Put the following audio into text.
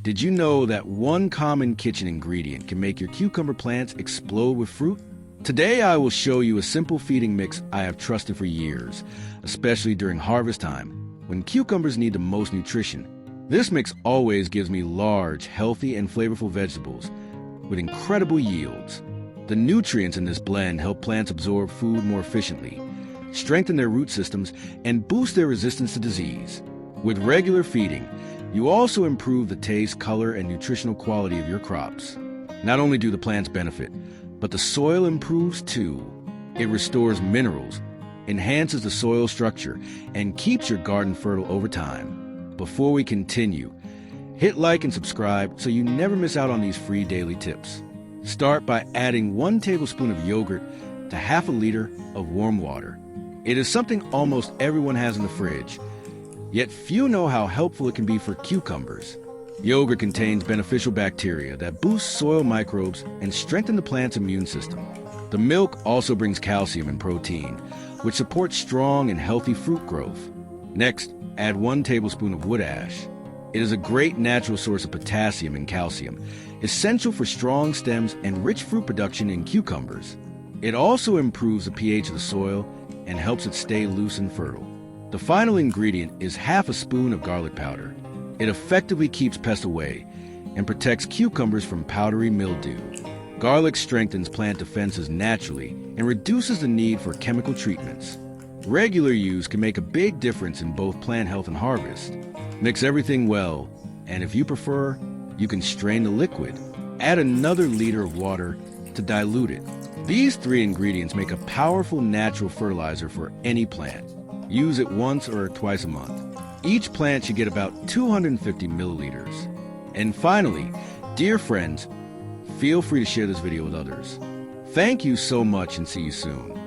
Did you know that one common kitchen ingredient can make your cucumber plants explode with fruit? Today I will show you a simple feeding mix I have trusted for years, especially during harvest time, when cucumbers need the most nutrition. This mix always gives me large, healthy, and flavorful vegetables with incredible yields. The nutrients in this blend help plants absorb food more efficiently, strengthen their root systems, and boost their resistance to disease. With regular feeding, you also improve the taste, color, and nutritional quality of your crops. Not only do the plants benefit, but the soil improves too. It restores minerals, enhances the soil structure, and keeps your garden fertile over time. Before we continue, hit like and subscribe so you never miss out on these free daily tips. Start by adding 1 tablespoon of yogurt to half a liter of warm water. It is something almost everyone has in the fridge, yet few know how helpful it can be for cucumbers. Yogurt contains beneficial bacteria that boost soil microbes and strengthen the plant's immune system. The milk also brings calcium and protein, which supports strong and healthy fruit growth. Next, add 1 tablespoon of wood ash. It is a great natural source of potassium and calcium, essential for strong stems and rich fruit production in cucumbers. It also improves the pH of the soil and helps it stay loose and fertile. The final ingredient is half a spoon of garlic powder. It effectively keeps pests away and protects cucumbers from powdery mildew. Garlic strengthens plant defenses naturally and reduces the need for chemical treatments. Regular use can make a big difference in both plant health and harvest. Mix everything well, and if you prefer, you can strain the liquid. Add another liter of water to dilute it. These 3 ingredients make a powerful natural fertilizer for any plant. Use it once or twice a month. Each plant should get about 250 milliliters. And finally, dear friends, feel free to share this video with others. Thank you so much and see you soon.